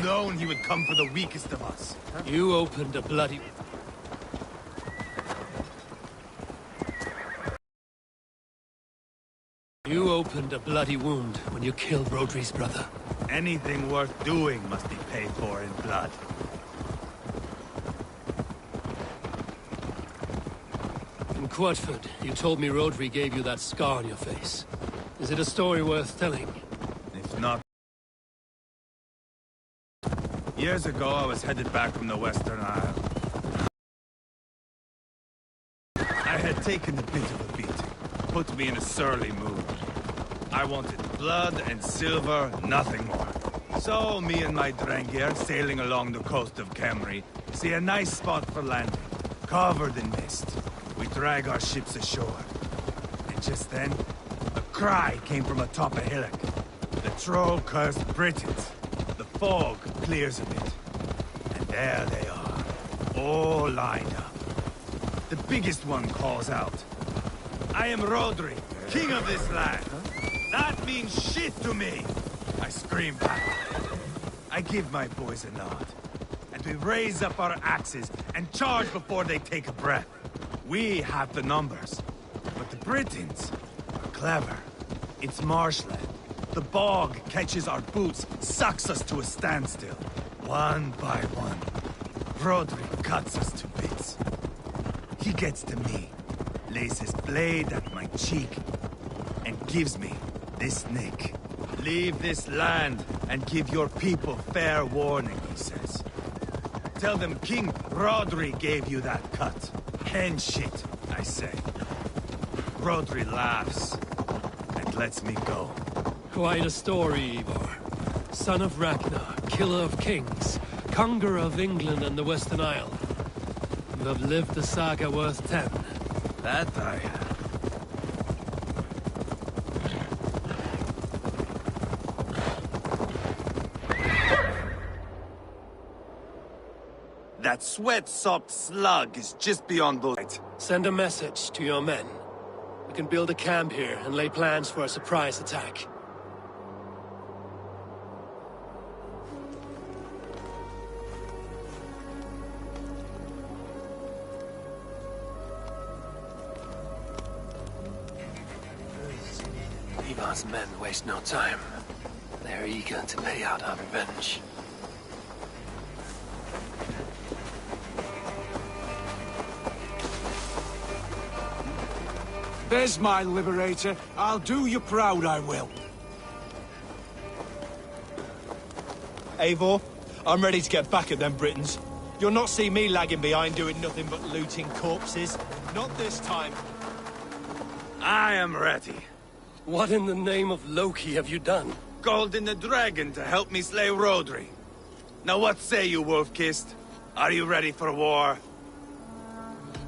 known he would come for the weakest of us. You opened a bloody... You opened a bloody wound when you killed Rhodri's brother. Anything worth doing must be paid for in blood. In Quadford, you told me Rhodri gave you that scar on your face. Is it a story worth telling? If not... Years ago, I was headed back from the Western Isle. I had taken a bit of a beating. Put me in a surly mood. I wanted blood and silver, nothing more. So, me and my Drengir, sailing along the coast of Kemri, see a nice spot for landing, covered in mist. We drag our ships ashore. And just then, a cry came from atop a hillock. The troll cursed Britons. The fog clears a bit. And there they are, all lined up. The biggest one calls out, "I am Rhodri, king of this land." That means shit to me! I scream back. I give my boys a nod. And we raise up our axes and charge before they take a breath. We have the numbers. But the Britons are clever. It's marshland. The bog catches our boots, sucks us to a standstill. One by one, Rhodri cuts us to bits. He gets to me, lays his blade at my cheek, and gives me this nick. Leave this land and give your people fair warning, he says. Tell them King Rhodri gave you that cut. Hen shit, I say. Rhodri laughs and lets me go. Quite a story, Eivor. Son of Ragnar, killer of kings, conqueror of England and the Western Isle. You have lived the saga worth 10. That I have. That sweat-sopped slug is just beyond those... Send a message to your men. We can build a camp here and lay plans for a surprise attack. Ivar's men waste no time. They're eager to pay out our revenge. There's my liberator. I'll do you proud, I will. Eivor, I'm ready to get back at them Britons. You'll not see me lagging behind doing nothing but looting corpses. Not this time. I am ready. What in the name of Loki have you done? Called in the dragon to help me slay Rhodri. Now what say you, Wolf-Kissed? Are you ready for war?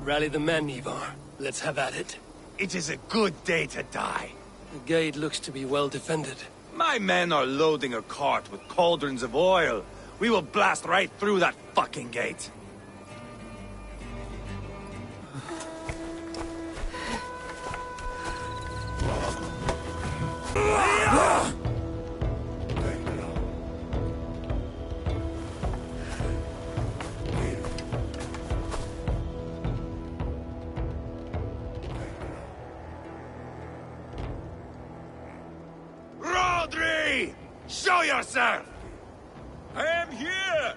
Rally the men, Ivarr. Let's have at it. It is a good day to die. The gate looks to be well defended. My men are loading a cart with cauldrons of oil. We will blast right through that fucking gate. Rhodri! Show yourself! I am here,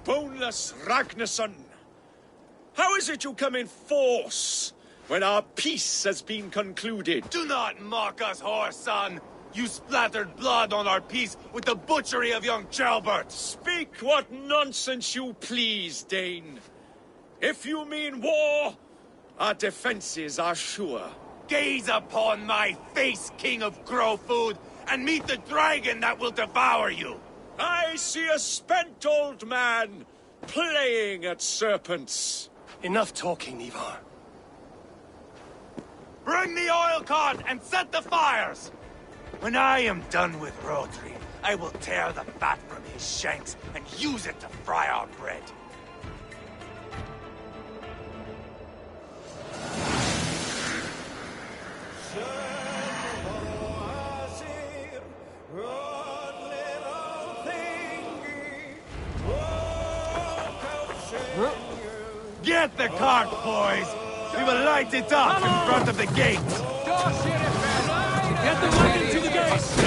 boneless Ragnarsson. How is it you come in force when our peace has been concluded? Do not mock us, whore son! You splattered blood on our peace with the butchery of young Chalbert! Speak what nonsense you please, Dane. If you mean war, our defenses are sure. Gaze upon my face, king of Growfood, and meet the dragon that will devour you! I see a spent old man playing at serpents. Enough talking, Ivarr. Bring the oil cart and set the fires! When I am done with Rhodri, I will tear the fat from his shanks and use it to fry our bread. Get the cart, boys! We will light it up in front of the gate! Get the wagon to the gate!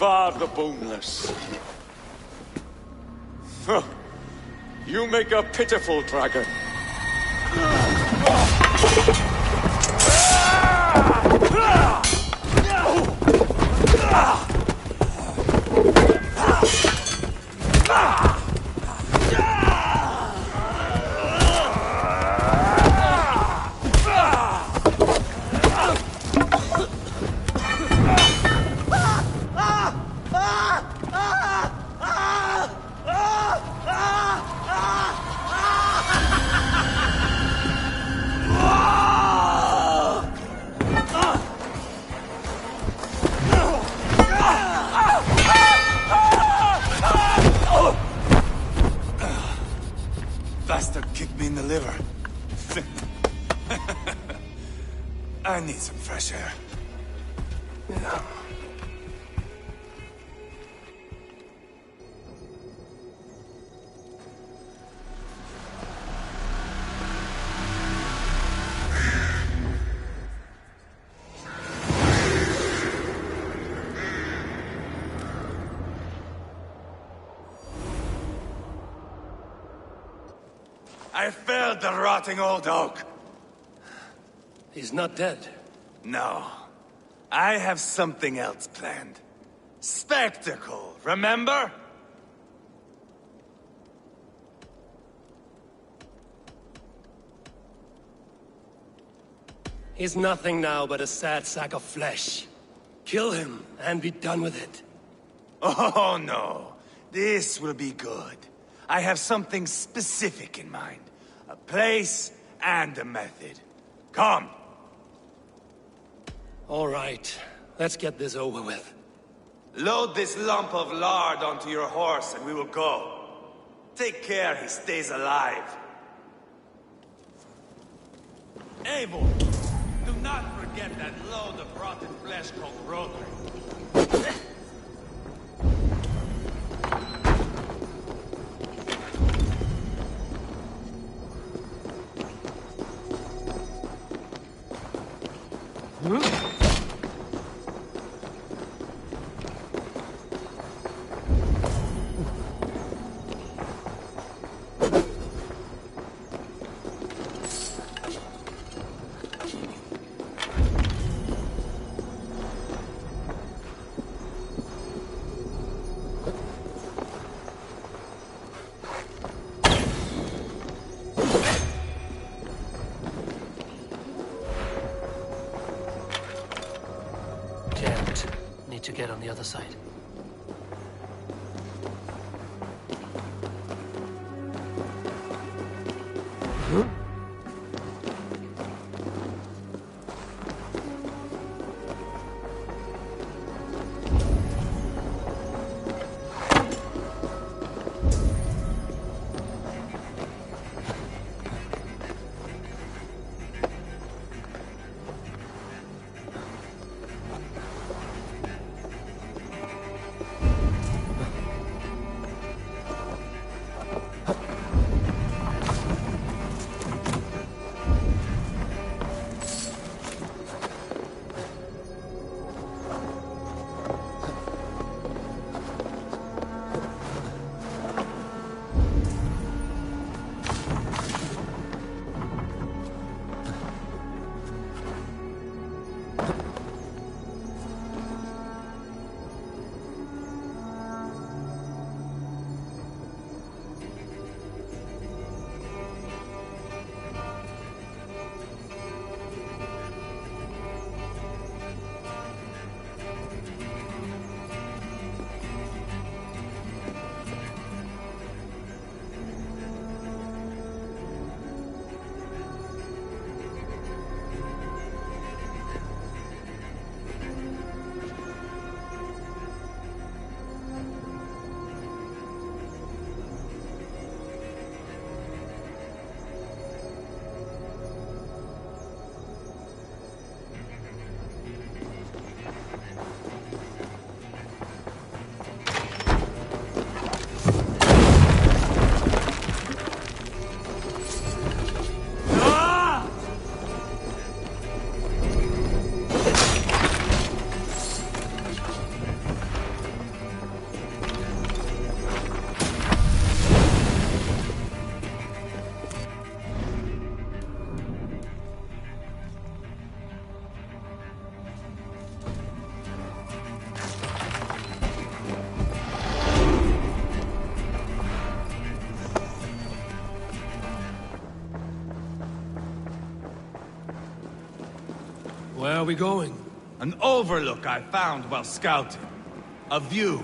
Ivarr the Boneless. Huh. You make a pitiful dragon. in the liver. I need some fresh air. Yeah. I felled the rotting old oak. He's not dead. No. I have something else planned. Spectacle, remember? He's nothing now but a sad sack of flesh. Kill him and be done with it. Oh, no. This will be good. I have something specific in mind. A place and a method. Come. All right, let's get this over with. Load this lump of lard onto your horse and we will go. Take care he stays alive. Eivor, do not forget that load of rotten flesh called Rhodri. Need to get on the other side. Where are we going? An overlook I found while scouting. A view,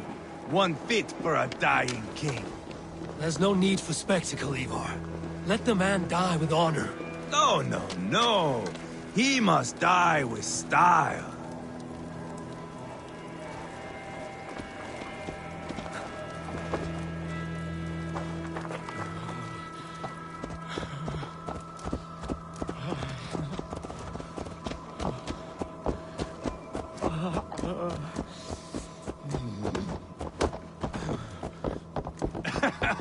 one fit for a dying king. There's no need for spectacle, Eivor. Let the man die with honor. No, no, no. He must die with style.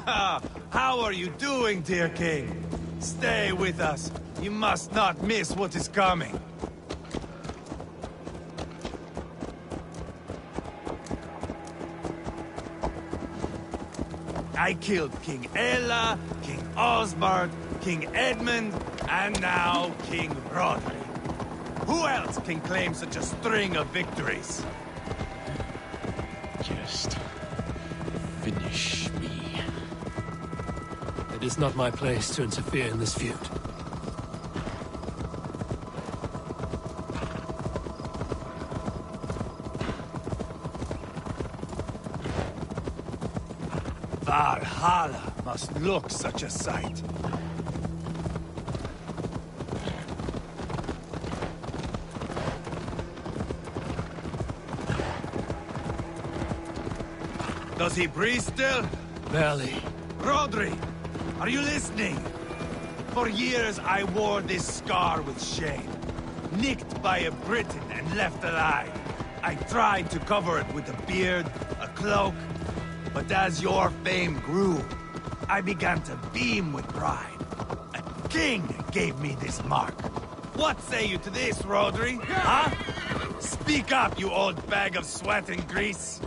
How are you doing, dear king? Stay with us. You must not miss what is coming. I killed King Ella, King Osbert, King Edmund, and now King Rhodri. Who else can claim such a string of victories? Just finish me. It is not my place to interfere in this feud. Valhalla must look such a sight. Does he breathe still? Barely. Rhodri, are you listening? For years I wore this scar with shame. Nicked by a Briton and left alive. I tried to cover it with a beard, a cloak, but as your fame grew, I began to beam with pride. A king gave me this mark. What say you to this, Rhodri? Huh? Speak up, you old bag of sweat and grease.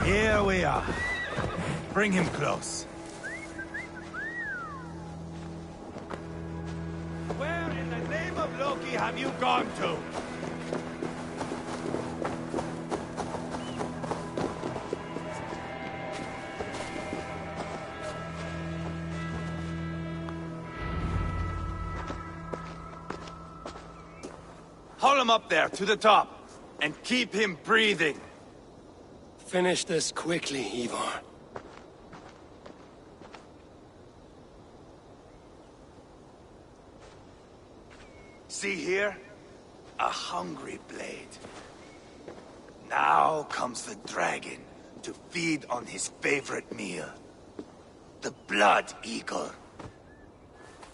Here we are. Bring him close. Where in the name of Loki have you gone to? Haul him up there, to the top, and keep him breathing. Finish this quickly, Ivarr. See here? A hungry blade. Now comes the dragon to feed on his favorite meal. The blood eagle.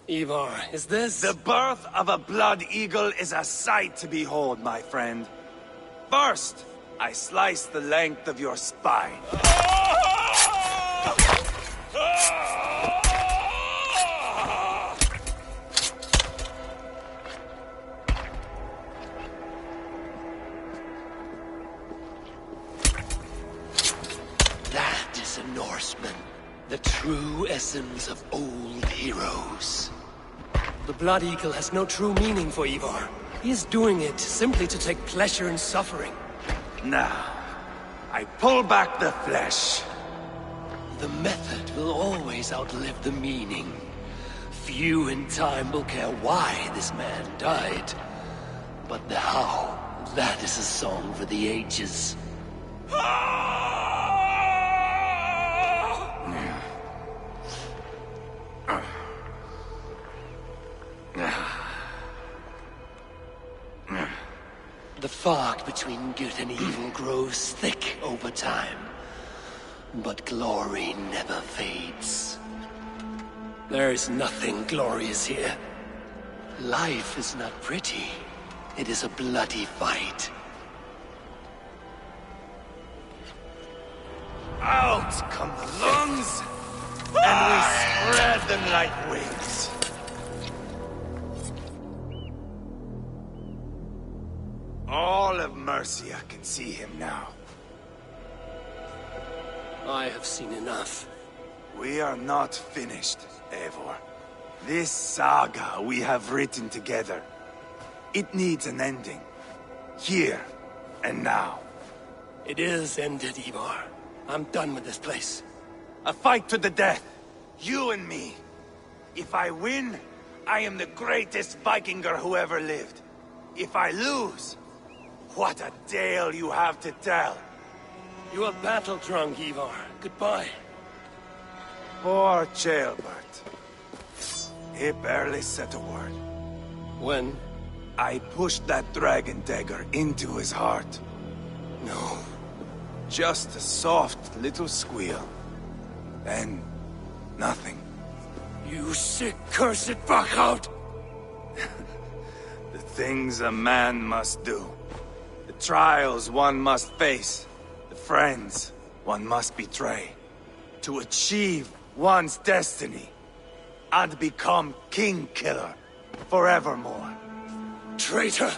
Ivarr, is this... The birth of a blood eagle is a sight to behold, my friend. First, I slice the length of your spine. That is a Norseman. The true essence of old heroes. The Blood Eagle has no true meaning for Ivarr. He is doing it simply to take pleasure in suffering. Now, I pull back the flesh. The method will always outlive the meaning. Few in time will care why this man died. But the how, that is a song for the ages. The fog between good and evil grows thick over time. But glory never fades. There is nothing glorious here. Life is not pretty. It is a bloody fight. Out come the lungs, and we spread them like wings. All of Mercia can see him now. I have seen enough. We are not finished, Eivor. This saga we have written together, it needs an ending. Here and now. It is ended, Ivarr. I'm done with this place. A fight to the death. You and me. If I win, I am the greatest Vikinger who ever lived. If I lose, what a tale you have to tell. You are battle-drunk, Ivarr. Goodbye. Poor Ceolbert. He barely said a word. When? I pushed that dragon dagger into his heart. No. Just a soft little squeal. Then, nothing. You sick, cursed fuck out! The things a man must do. The trials one must face. The friends one must betray. To achieve one's destiny. And become king killer forevermore. Traitor!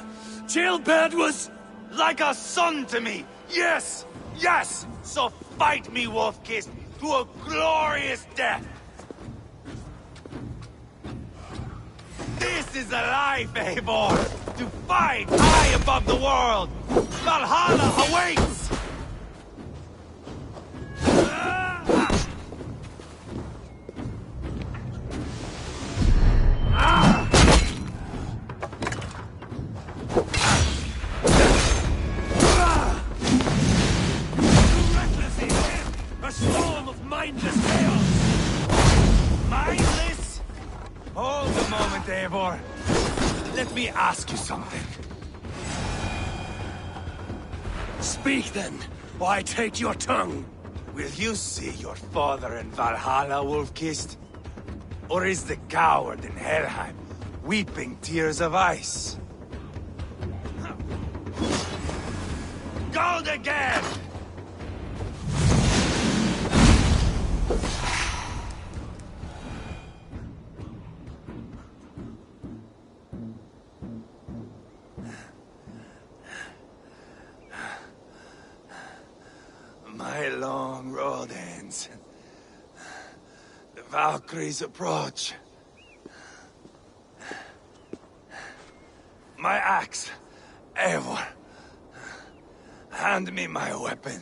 Jailbird was Like a son to me! Yes! Yes! So fight me, Wolf-Kissed, to a glorious death! This is a life, Eivor! To fight high above the world! Valhalla awaits! a storm of mindless chaos! Mindless? Hold a moment, Eivor. Let me ask you something. Speak then, or I take your tongue. Will you see your father in Valhalla, Wolf-Kissed? Or is the coward in Helheim weeping tears of ice? Gold again! My long road ends. The Valkyries approach. My axe, Eivor. Hand me my weapon.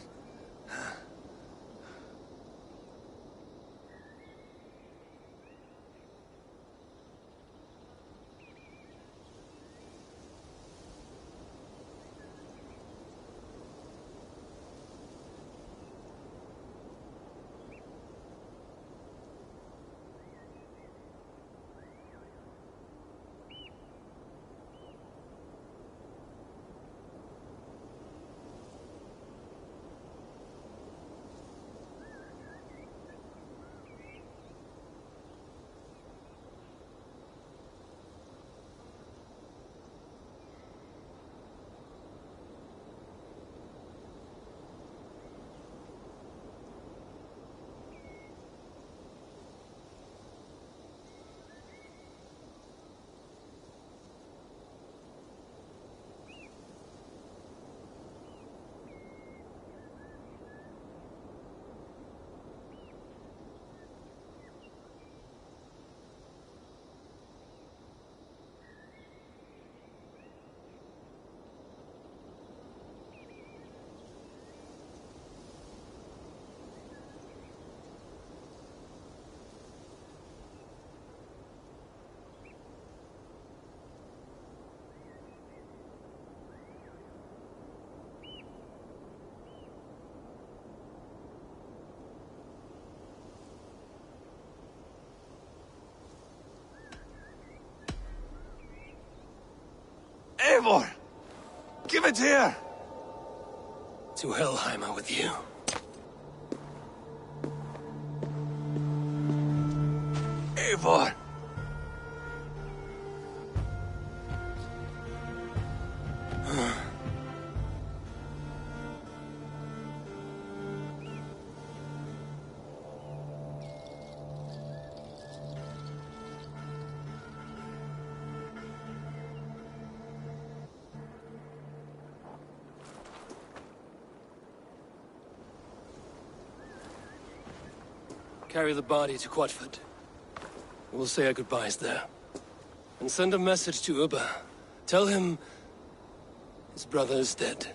Eivor! Give it here! To Helheim with you. Eivor! Carry the body to Quatford. We'll say our goodbyes there. And send a message to Ubba. Tell him his brother is dead.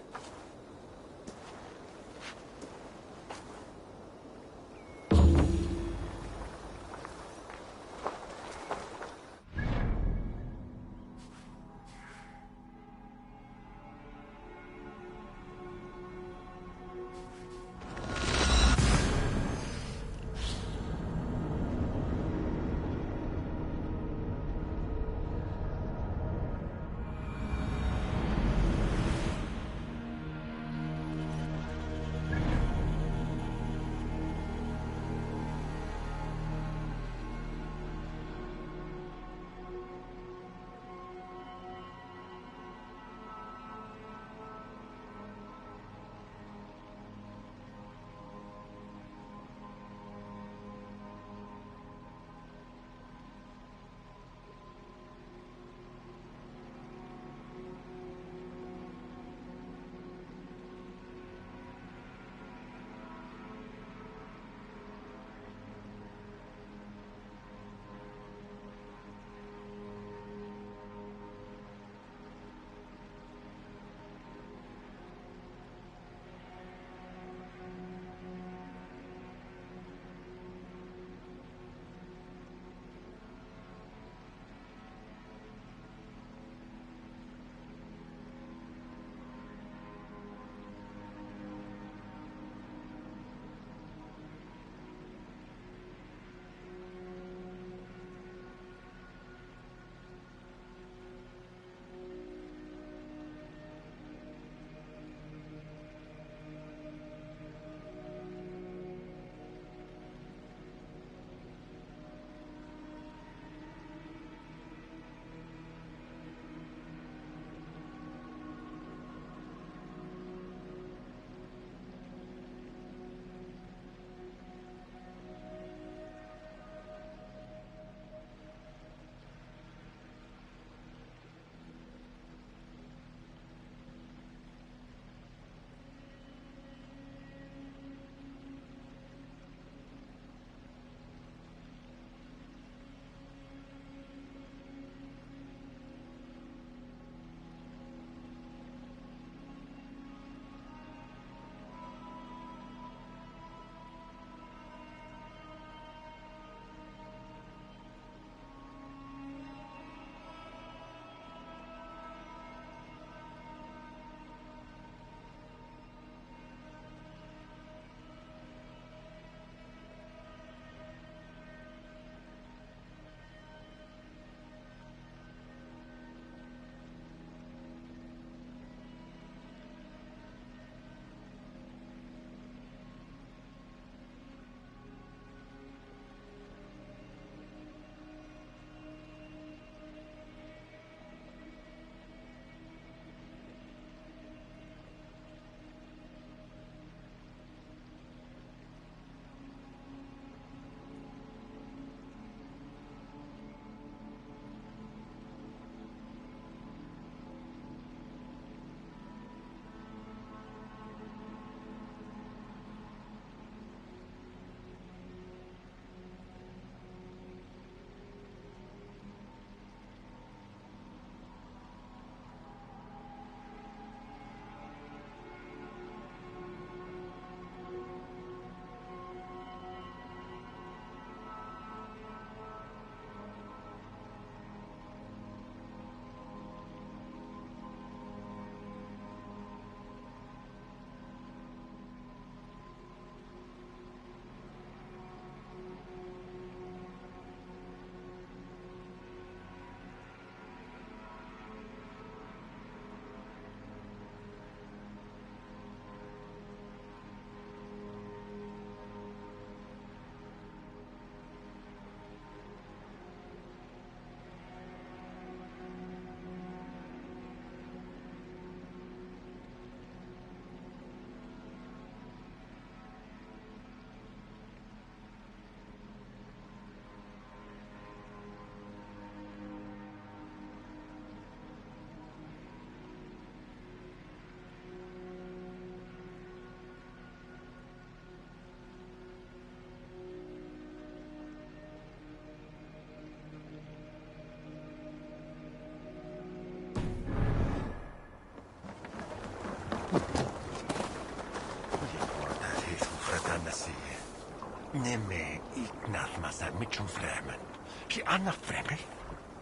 Nemme ignatmasa mitchum fremen. Ki anna fremel.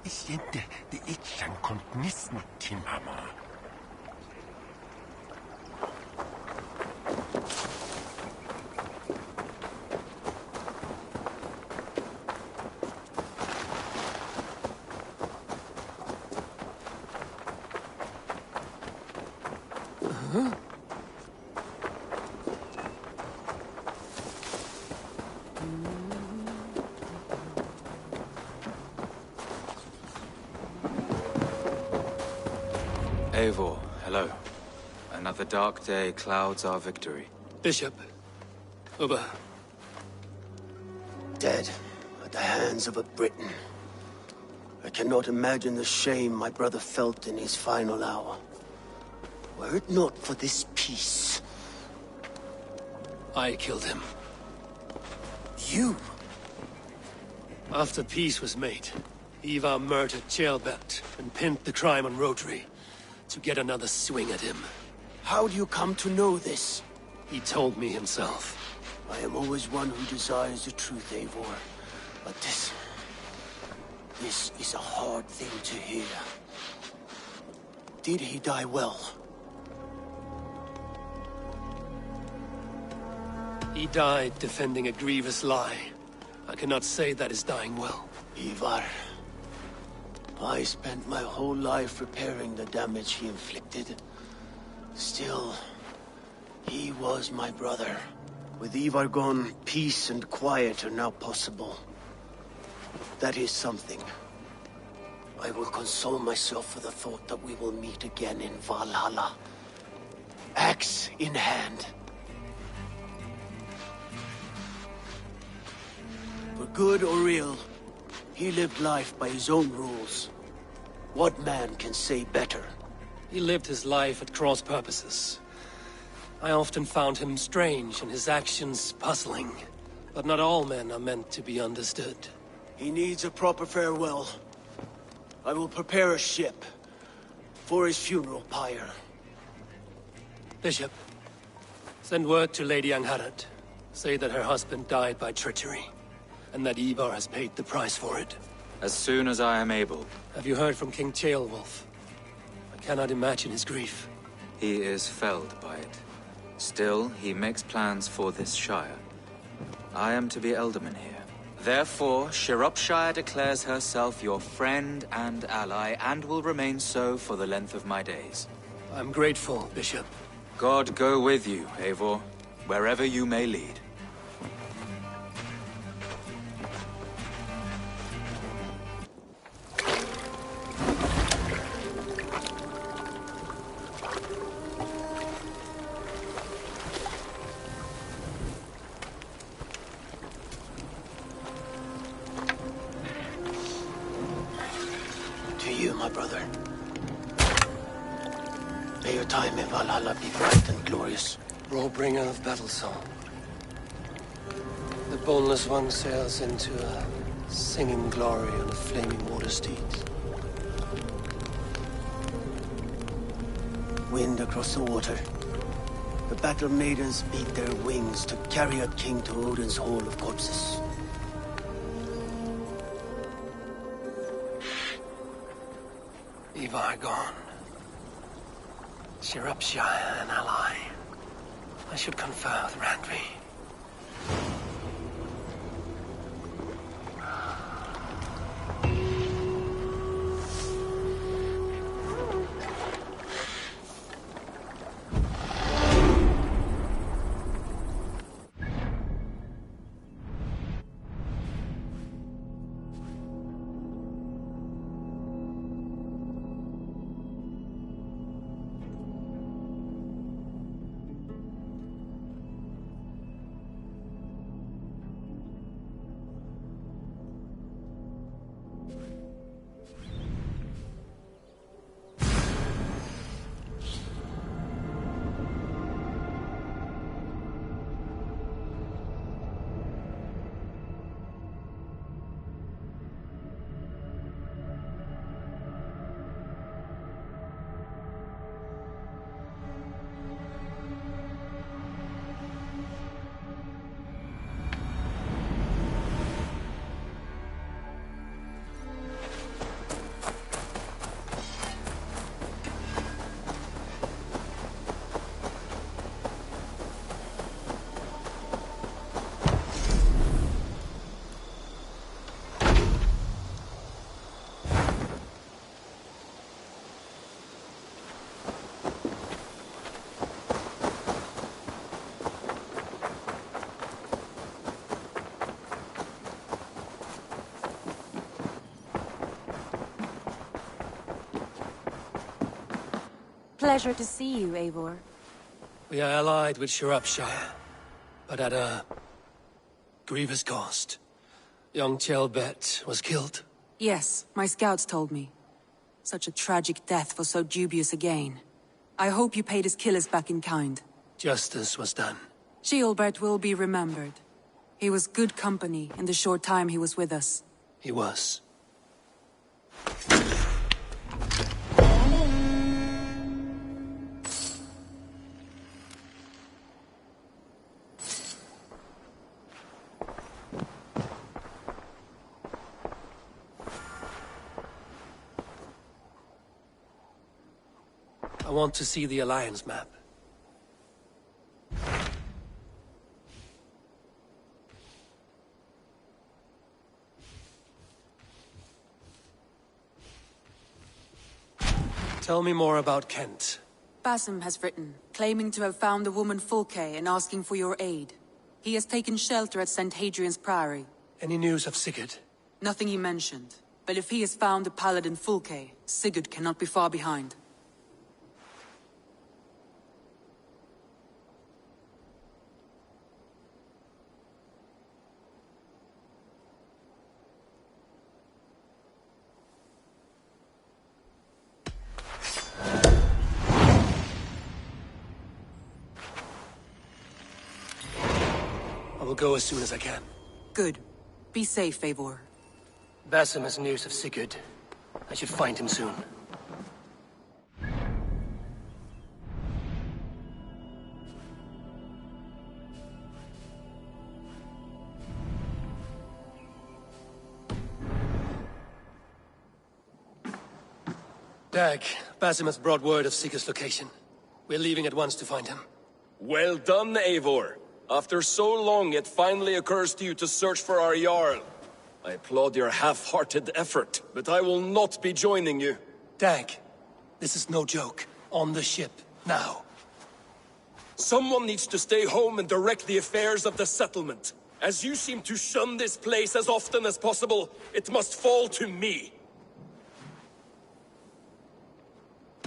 Is jente de itchan kommt nisn timama. Eivor, hello. Another dark day clouds our victory. Bishop. Uber. Dead at the hands of a Briton. I cannot imagine the shame my brother felt in his final hour. Were it not for this peace. I killed him. You? After peace was made, Ivarr murdered Ceolbert and pinned the crime on Rhodri to get another swing at him. How do you come to know this? He told me himself. I am always one who desires the truth, Eivor. But this is a hard thing to hear. Did he die well? He died defending a grievous lie. I cannot say that is dying well. Ivarr. I spent my whole life repairing the damage he inflicted. Still, he was my brother. With Ivarr gone, peace and quiet are now possible. That is something. I will console myself with the thought that we will meet again in Valhalla. Axe in hand. For good or ill, he lived life by his own rules. What man can say better? He lived his life at cross purposes. I often found him strange and his actions puzzling. But not all men are meant to be understood. He needs a proper farewell. I will prepare a ship for his funeral pyre. Bishop, send word to Lady Angharad. Say that her husband died by treachery, and that Ivarr has paid the price for it. As soon as I am able. Have you heard from King Ceolwulf? I cannot imagine his grief. He is felled by it. Still, he makes plans for this shire. I am to be Elderman here. Therefore, Shropshire declares herself your friend and ally, and will remain so for the length of my days. I'm grateful, Bishop. God go with you, Eivor, wherever you may lead. My brother. May your time in Valhalla be bright and glorious. Roll-bringer of battle song. The boneless one sails into a singing glory on a flaming water steed. Wind across the water. The battle maidens beat their wings to carry a king to Odin's hall of corpses. Ivarr gone. Shropshire an ally. I should confer with Randvi. Pleasure to see you, Eivor. We are allied with Shropshire, but at a grievous cost. Young Chelbet was killed. Yes, my scouts told me. Such a tragic death for so dubious a gain. I hope you paid his killers back in kind. Justice was done. Ceolbert will be remembered. He was good company in the short time he was with us. He was. I want to see the Alliance map. Tell me more about Kent. Basim has written, claiming to have found the woman Fulke and asking for your aid. He has taken shelter at St. Hadrian's Priory. Any news of Sigurd? Nothing he mentioned. But if he has found the paladin Fulke, Sigurd cannot be far behind. I will go as soon as I can. Good. Be safe, Eivor. Basim has news of Sigurd. I should find him soon. Dag, Basim has brought word of Sigurd's location. We're leaving at once to find him. Well done, Eivor. After so long, it finally occurs to you to search for our Jarl. I applaud your half-hearted effort, but I will not be joining you. Dag, this is no joke. On the ship, now. Someone needs to stay home and direct the affairs of the settlement. As you seem to shun this place as often as possible, it must fall to me.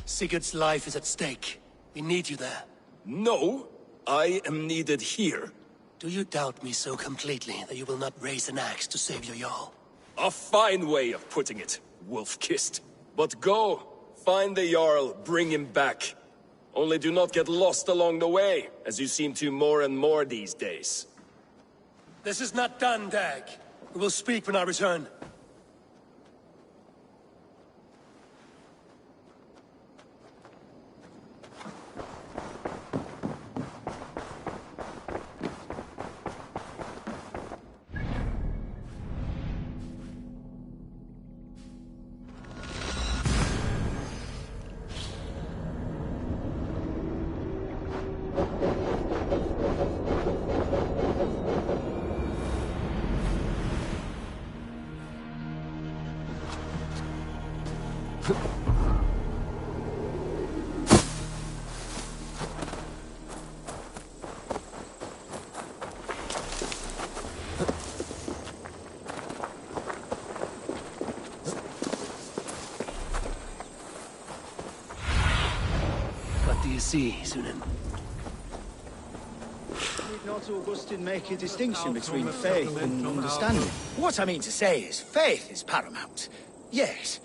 Sigurd's life is at stake. We need you there. No, I am needed here. Do you doubt me so completely that you will not raise an axe to save your Jarl? A fine way of putting it, wolf-kissed. But go, find the Jarl, bring him back. Only do not get lost along the way, as you seem to more and more these days. This is not done, Dag. We will speak when I return. What do you see, Sunan? Did not Augustine make a distinction between faith and understanding? What I mean to say is, faith is paramount. Yes,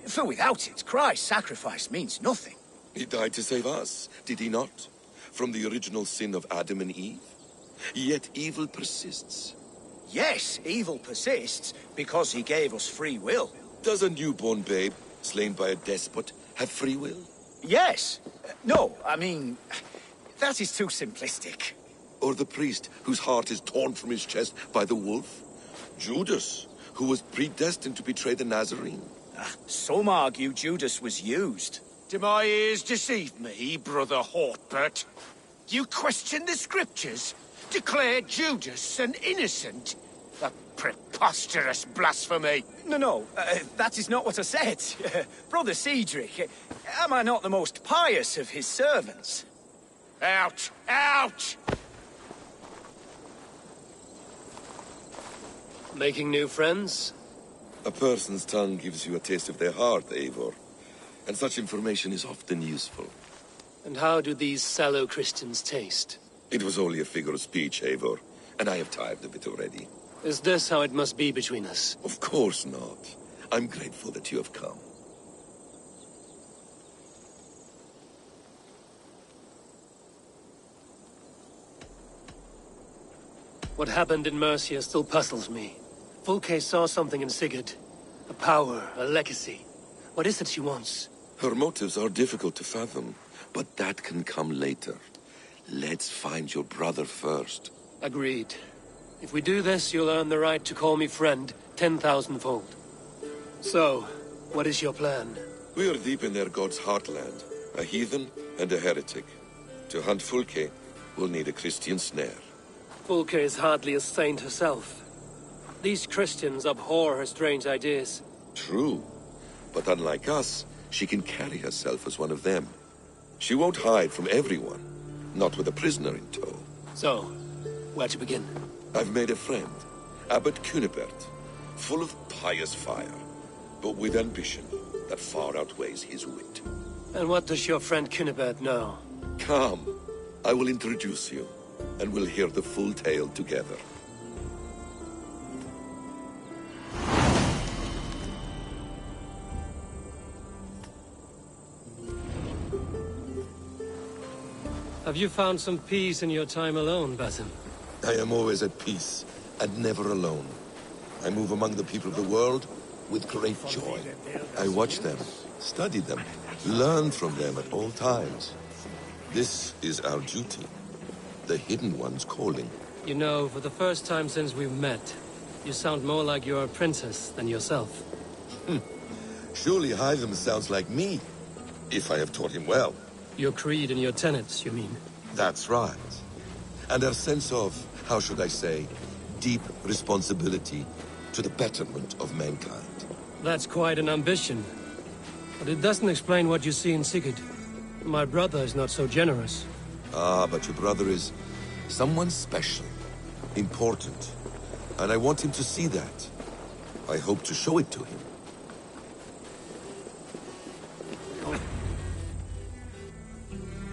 for without it, Christ's sacrifice means nothing. He died to save us, did he not? From the original sin of Adam and Eve? Yet evil persists. Yes, evil persists because he gave us free will. Does a newborn babe, slain by a despot, have free will? Yes. No, I mean, that is too simplistic. Or the priest whose heart is torn from his chest by the wolf? Judas, who was predestined to betray the Nazarene? Some argue Judas was used. Do my ears deceive me, Brother Hortbert? You question the scriptures? Declare Judas an innocent? A preposterous blasphemy! No, that is not what I said. Brother Cedric, am I not the most pious of his servants? Out! Out! Making new friends? A person's tongue gives you a taste of their heart, Eivor. And such information is often useful. And how do these sallow Christians taste? It was only a figure of speech, Eivor, and I have tired of it already. Is this how it must be between us? Of course not. I'm grateful that you have come. What happened in Mercia still puzzles me. Fulke saw something in Sigurd. A power, a legacy. What is it she wants? Her motives are difficult to fathom, but that can come later. Let's find your brother first. Agreed. If we do this, you'll earn the right to call me friend 10,000-fold. So, what is your plan? We are deep in their god's heartland. A heathen and a heretic. To hunt Fulke, we'll need a Christian snare. Fulke is hardly a saint herself. These Christians abhor her strange ideas. True. But unlike us, she can carry herself as one of them. She won't hide from everyone. Not with a prisoner in tow. So, where to begin? I've made a friend, Abbot Cunibert, full of pious fire, but with ambition that far outweighs his wit. And what does your friend Cunibert know? Come, I will introduce you, and we'll hear the full tale together. Have you found some peace in your time alone, Basim? I am always at peace, and never alone. I move among the people of the world with great joy. I watch them, study them, learn from them at all times. This is our duty. The Hidden One's calling. You know, for the first time since we've met, you sound more like you're a princess than yourself. Surely Hytham sounds like me, if I have taught him well. Your creed and your tenets, you mean? That's right. And our sense of, how should I say, deep responsibility to the betterment of mankind. That's quite an ambition. But it doesn't explain what you see in Sigurd. My brother is not so generous. Ah, but your brother is someone special, important. And I want him to see that. I hope to show it to him.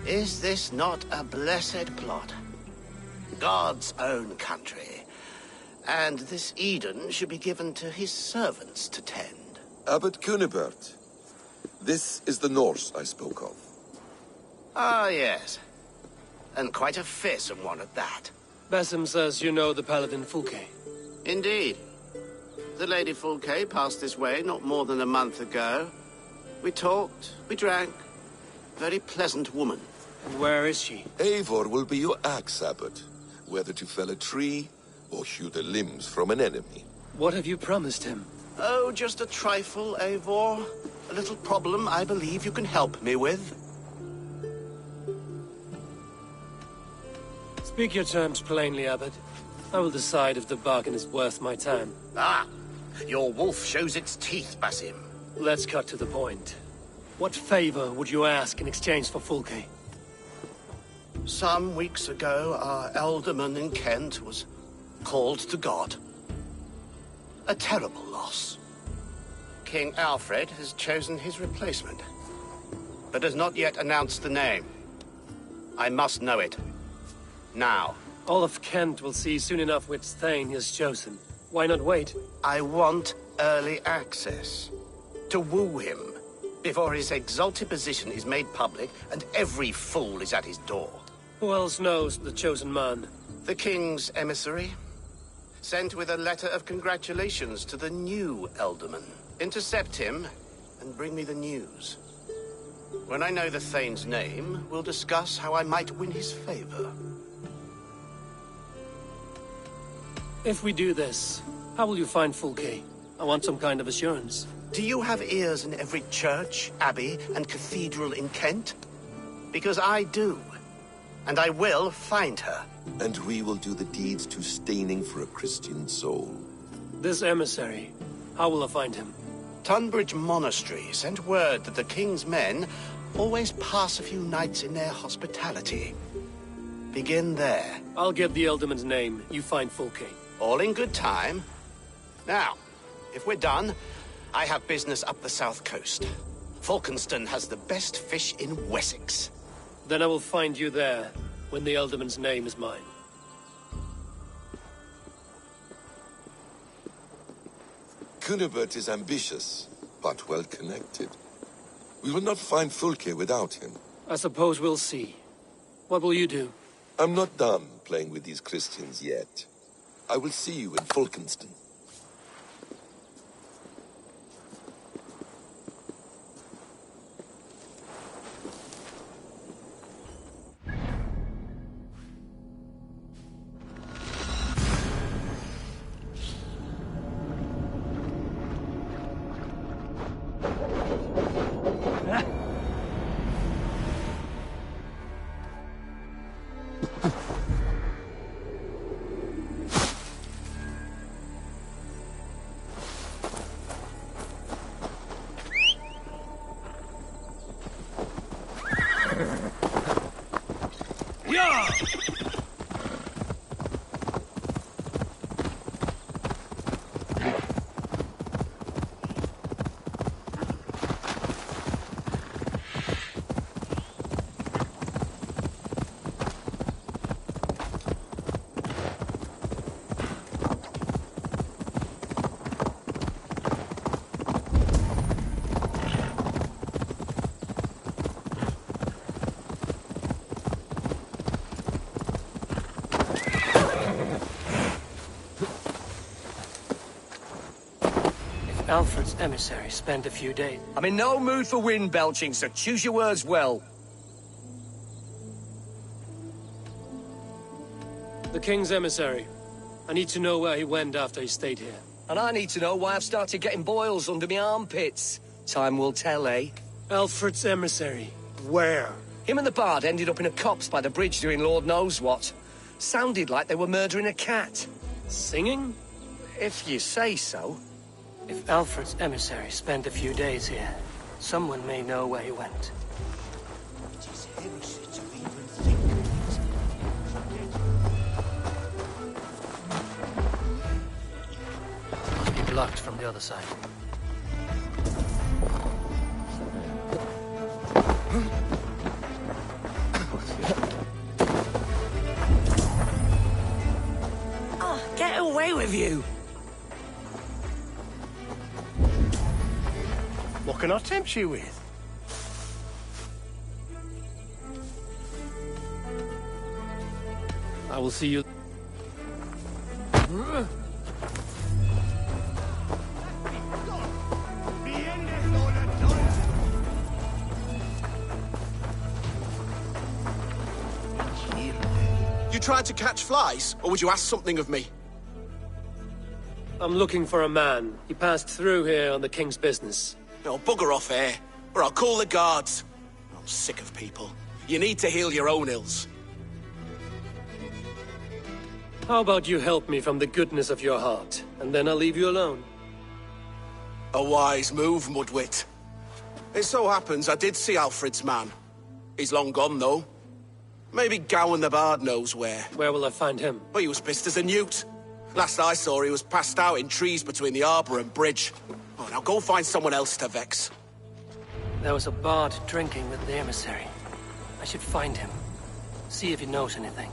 Is this not a blessed plot? God's own country. And this Eden should be given to his servants to tend. Abbot Cunibert. This is the Norse I spoke of. Ah, yes. And quite a fearsome one at that. Basim says you know the paladin Fulke. Indeed. The Lady Fulke passed this way not more than a month ago. We talked, we drank. Very pleasant woman. And where is she? Eivor will be your axe, Abbot. Whether to fell a tree or hew the limbs from an enemy. What have you promised him? Oh, just a trifle, Eivor. A little problem I believe you can help me with. Speak your terms plainly, Abbot. I will decide if the bargain is worth my time. Ah! Your wolf shows its teeth, Basim. Let's cut to the point. What favor would you ask in exchange for Fulke? Some weeks ago, our alderman in Kent was called to God. A terrible loss. King Alfred has chosen his replacement, but has not yet announced the name. I must know it. Now. All of Kent will see soon enough which Thane he has chosen. Why not wait? I want early access. To woo him, before his exalted position is made public and every fool is at his door. Who else knows the chosen man? The king's emissary. Sent with a letter of congratulations to the new Alderman. Intercept him and bring me the news. When I know the Thane's name, we'll discuss how I might win his favor. If we do this, how will you find Fulke? I want some kind of assurance. Do you have ears in every church, abbey, and cathedral in Kent? Because I do. And I will find her. And we will do the deeds too staining for a Christian soul. This emissary, how will I find him? Tunbridge Monastery sent word that the king's men always pass a few nights in their hospitality. Begin there. I'll get the Alderman's name. You find Fulke. All in good time. Now, if we're done, I have business up the south coast. Falkenston has the best fish in Wessex. Then I will find you there, when the Elderman's name is mine. Cunibert is ambitious, but well-connected. We will not find Fulke without him. I suppose we'll see. What will you do? I'm not done playing with these Christians yet. I will see you in Fulkenston. Alfred's emissary spent a few days. I'm in no mood for wind belching, so choose your words well. The King's emissary. I need to know where he went after he stayed here. And I need to know why I've started getting boils under my armpits. Time will tell, eh? Alfred's emissary. Where? Him and the bard ended up in a copse by the bridge doing Lord knows what. Sounded like they were murdering a cat. Singing? If you say so. If Alfred's emissary spent a few days here, someone may know where he went. It is heresy to even think of it. Must be blocked from the other side. Oh, get away with you! What can I tempt you with? I will see you. You tried to catch flies, or would you ask something of me? I'm looking for a man. He passed through here on the King's business. No, bugger off here, or I'll call the guards. I'm sick of people. You need to heal your own ills. How about you help me from the goodness of your heart, and then I'll leave you alone? A wise move, Mudwit. It so happens I did see Alfred's man. He's long gone, though. Maybe Gowan the Bard knows where. Where will I find him? Well, he was pissed as a newt. Last I saw, he was passed out in trees between the arbor and bridge. Oh, now go find someone else to vex. There was a bard drinking with the emissary. I should find him. See if he knows anything.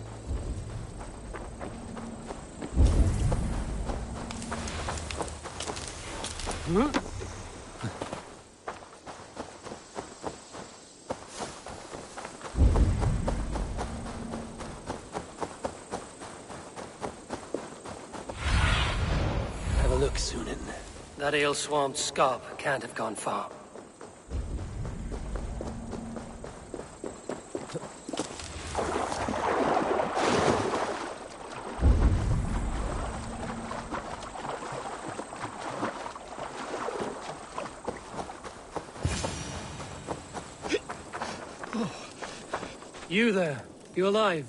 Have a look, Sunan. That ale-swamped scarp can't have gone far. You there. You alive?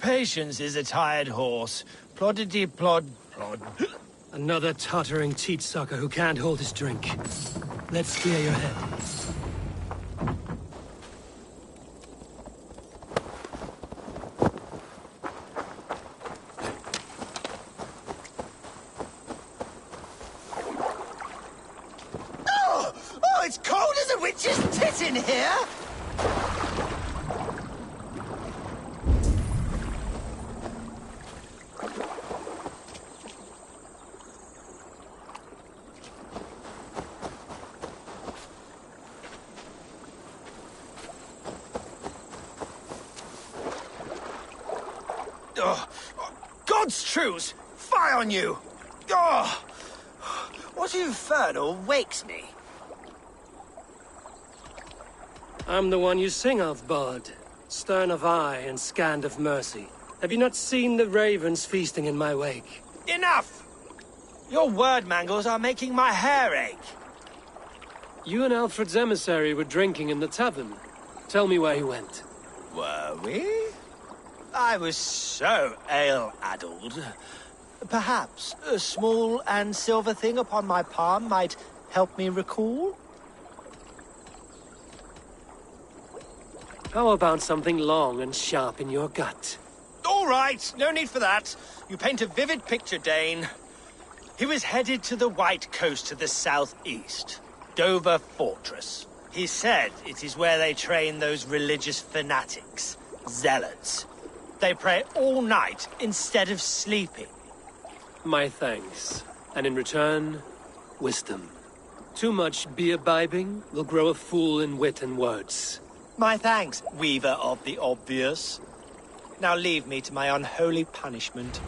Patience is a tired horse. Ploddity plod plod. Another tottering teat sucker who can't hold his drink. Let's clear your head. Oh, it's cold as a witch's tit in here! Odds trues! Fie on you! Oh! What infernal wakes me? I'm the one you sing of, bard. Stern of eye and scant of mercy. Have you not seen the ravens feasting in my wake? Enough! Your word mangles are making my hair ache. You and Alfred's emissary were drinking in the tavern. Tell me where he went. Were we? I was so ale-addled. Perhaps a small and silver thing upon my palm might help me recall? How about something long and sharp in your gut? All right, no need for that. You paint a vivid picture, Dane. He was headed to the White Coast to the southeast, Dover Fortress. He said it is where they train those religious fanatics, zealots. They pray all night instead of sleeping. My thanks. And in return, wisdom. Too much beer-bibbing will grow a fool in wit and words. My thanks, weaver of the obvious. Now leave me to my unholy punishment.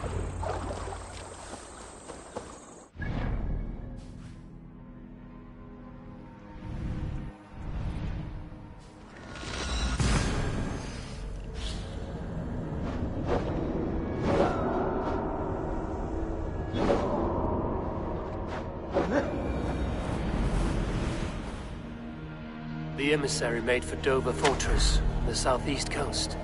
The emissary made for Dover Fortress, on the southeast coast.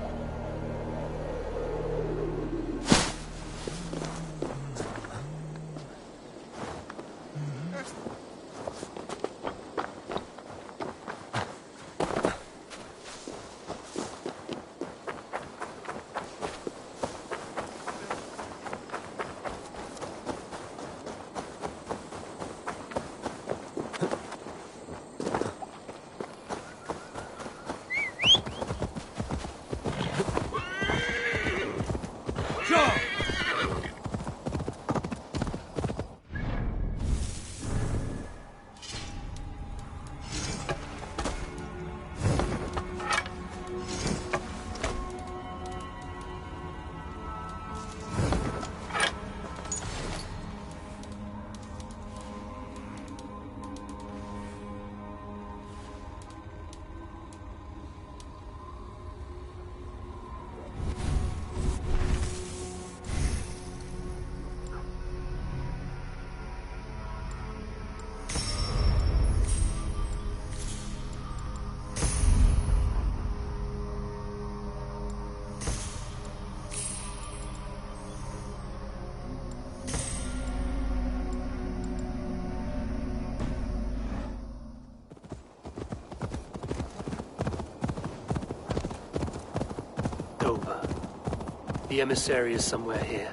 The emissary is somewhere here.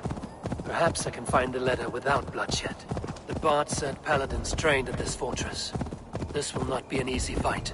Perhaps I can find the letter without bloodshed. The bard said paladins trained at this fortress. This will not be an easy fight.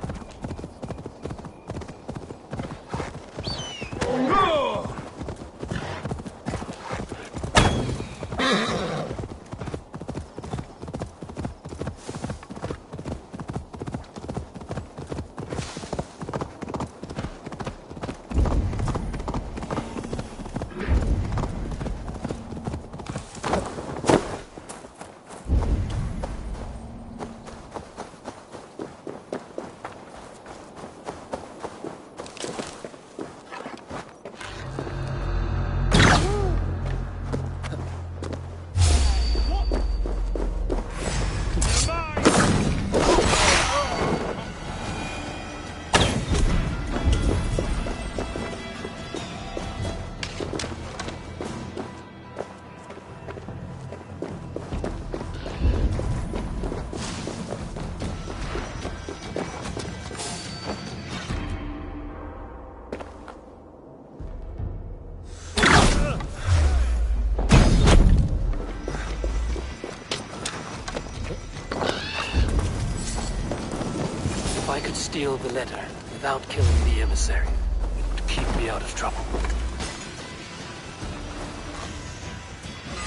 Steal the letter without killing the emissary. It would keep me out of trouble.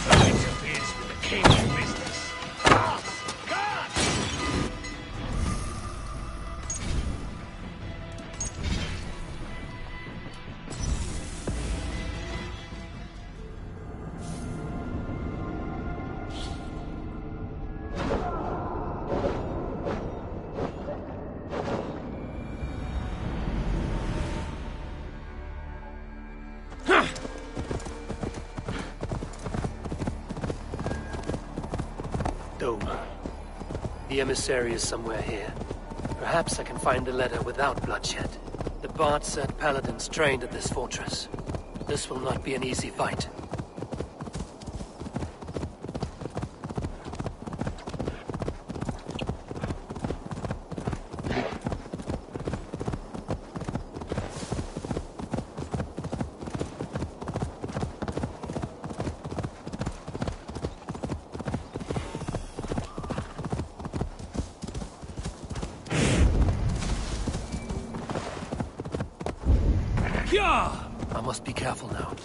It interferes with the king's business. God! Dover. The emissary is somewhere here. Perhaps I can find the letter without bloodshed. The Bard said paladins trained at this fortress. This will not be an easy fight. I must be careful now.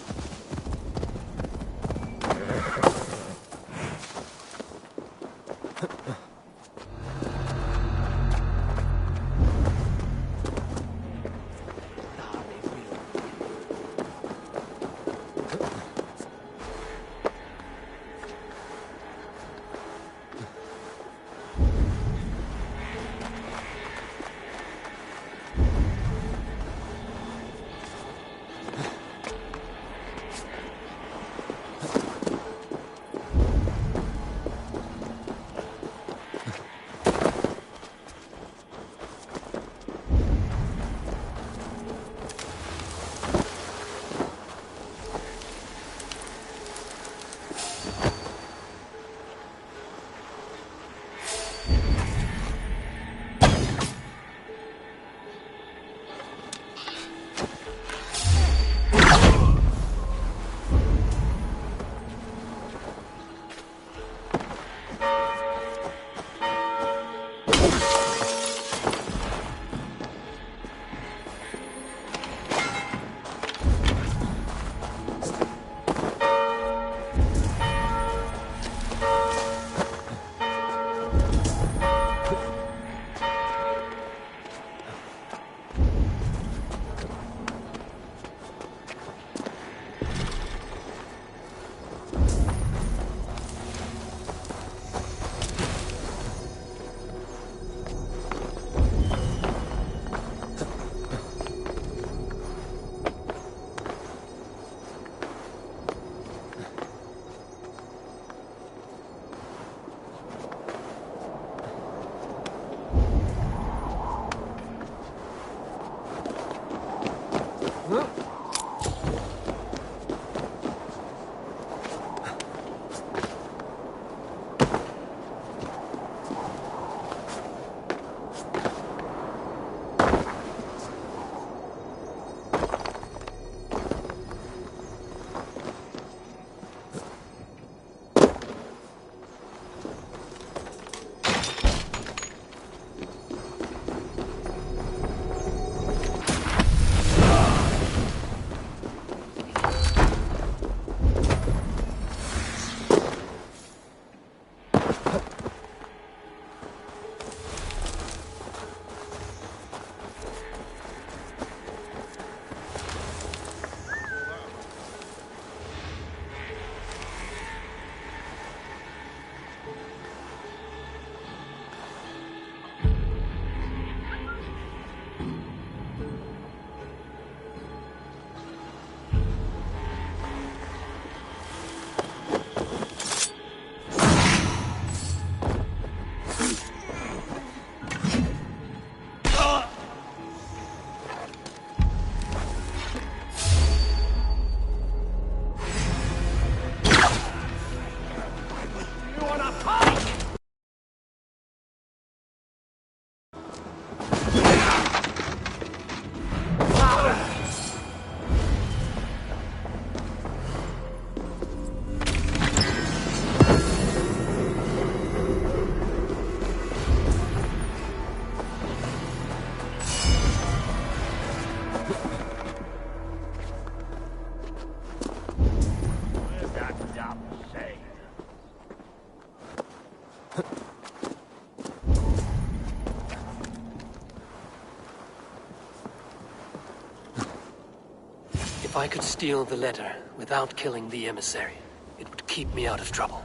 If I could steal the letter without killing the emissary, it would keep me out of trouble.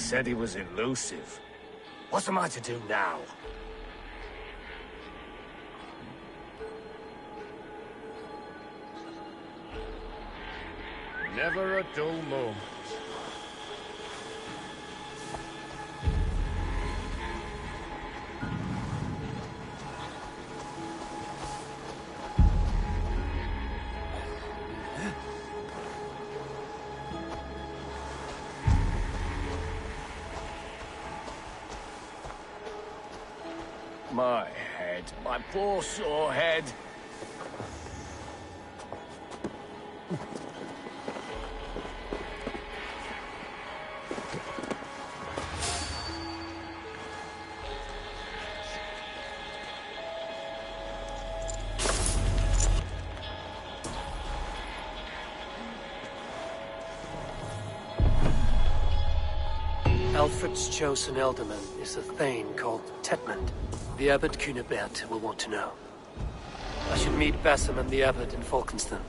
said he was elusive. What am I to do now? Never a dull moment. My head, my poor sore head. Alfred's chosen ealdorman is a thane called Tetmund. The Abbot Cunibert will want to know. I should meet Basim and the Abbot in Falkenston.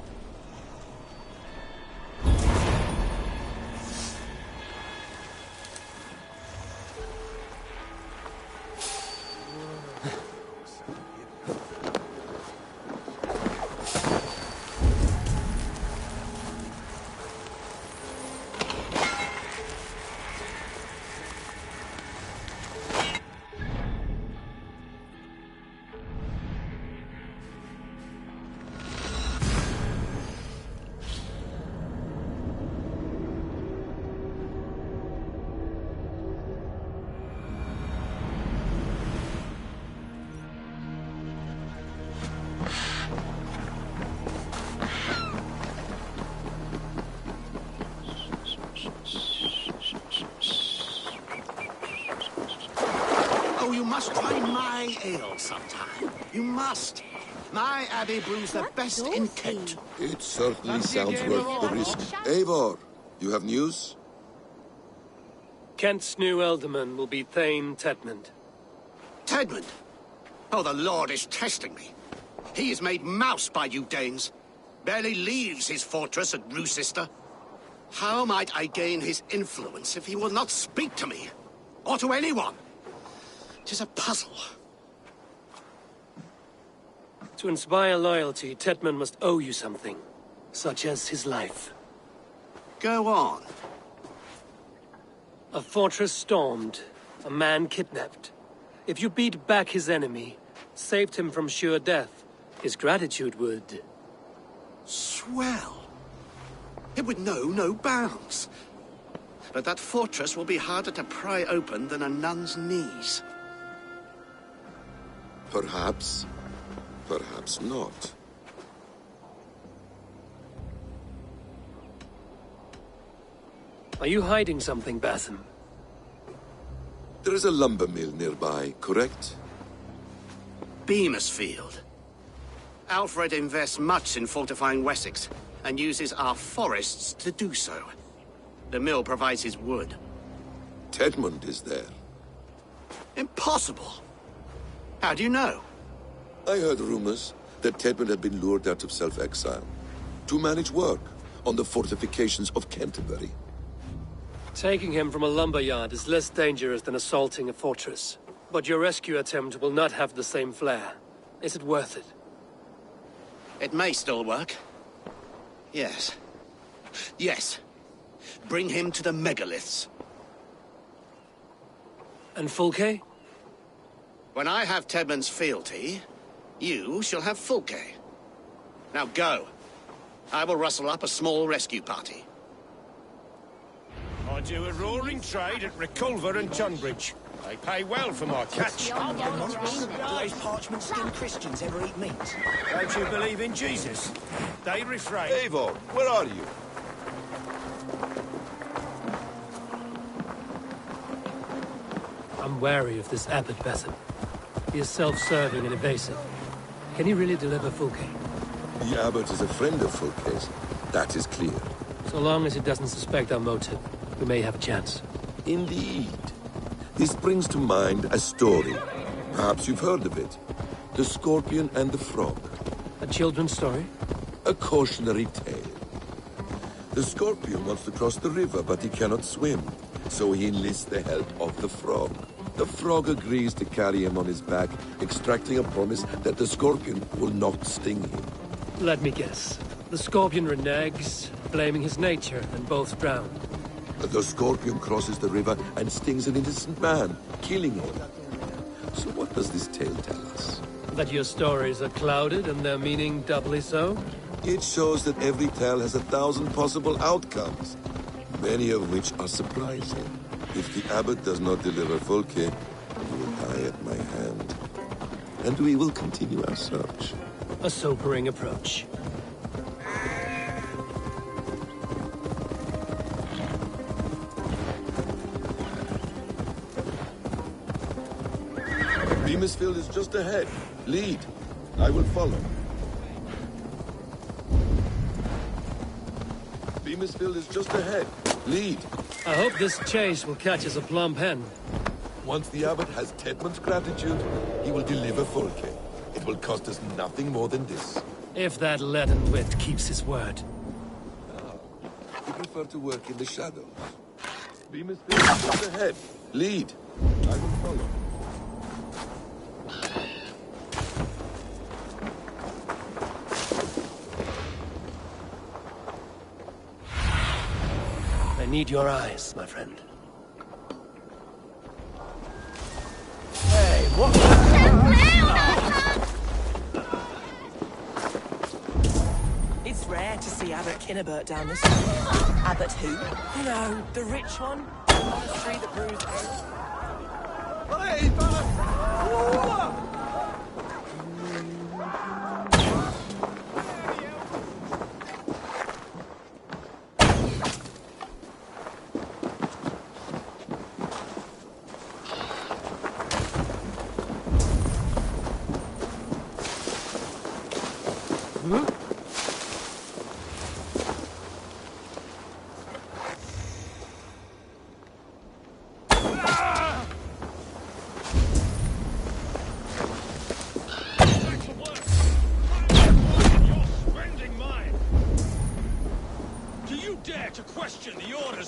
Oh, you must try my ale sometime. You must. My abbey brews the best in Kent. It certainly sounds worth the risk. Eivor, you have news? Kent's new ealdorman will be Thane Tetmund. Tedmund? Oh, the Lord is testing me. He is made mouse by you Danes. Barely leaves his fortress at Roosister. How might I gain his influence if he will not speak to me? Or to anyone? 'Tis a puzzle. To inspire loyalty, Tetmund must owe you something, such as his life. Go on. A fortress stormed, a man kidnapped. If you beat back his enemy, saved him from sure death, his gratitude would... Swell. It would know no bounds. But that fortress will be harder to pry open than a nun's knees. Perhaps. Perhaps not. Are you hiding something, Basim? There is a lumber mill nearby, correct? Beamersfield. Alfred invests much in fortifying Wessex, and uses our forests to do so. The mill provides his wood. Tetmund is there. Impossible! How do you know? I heard rumors that Tetmund had been lured out of self-exile to manage work on the fortifications of Canterbury. Taking him from a lumberyard is less dangerous than assaulting a fortress. But your rescue attempt will not have the same flair. Is it worth it? It may still work. Yes. Yes. Bring him to the megaliths. And Fulke? When I have Tedmund's fealty, you shall have Fulke. Now go. I will rustle up a small rescue party. I do a roaring trade at Reculver and Tunbridge. They pay well for my catch. Do those parchment-skinned Christians ever eat meat? Don't you believe in Jesus? They refrain. Eivor, where are you? I'm wary of this abbot, Basim. He is self-serving and evasive. Can he really deliver Fulke? The abbot is a friend of Fulke's. That is clear. So long as he doesn't suspect our motive, we may have a chance. Indeed. This brings to mind a story. Perhaps you've heard of it. The Scorpion and the Frog. A children's story? A cautionary tale. The Scorpion wants to cross the river, but he cannot swim. so he enlists the help of the frog. The frog agrees to carry him on his back, extracting a promise that the scorpion will not sting him. Let me guess. The scorpion reneges, blaming his nature, and both drown. The scorpion crosses the river and stings an innocent man, killing him. So what does this tale tell us? That your stories are clouded and their meaning doubly so? It shows that every tale has 1,000 possible outcomes, many of which are surprising. If the abbot does not deliver Folke, he will die at my hand. And we will continue our search. A sobering approach. Beamisfield is just ahead. Lead. I will follow. Beamisfield is just ahead. Lead. I hope this chase will catch us a plump hen. Once the abbot has Tedmund's gratitude, he will deliver Folke. It will cost us nothing more than this. If that leaden wit keeps his word. You prefer to work in the shadows. Beamisfield is just ahead. Lead. I will follow. I need your eyes, my friend. Hey, what? It's rare to see Abbot Kinnebert down this way. Abbot who? You know, the rich one. The monastery that brews ale. Hey,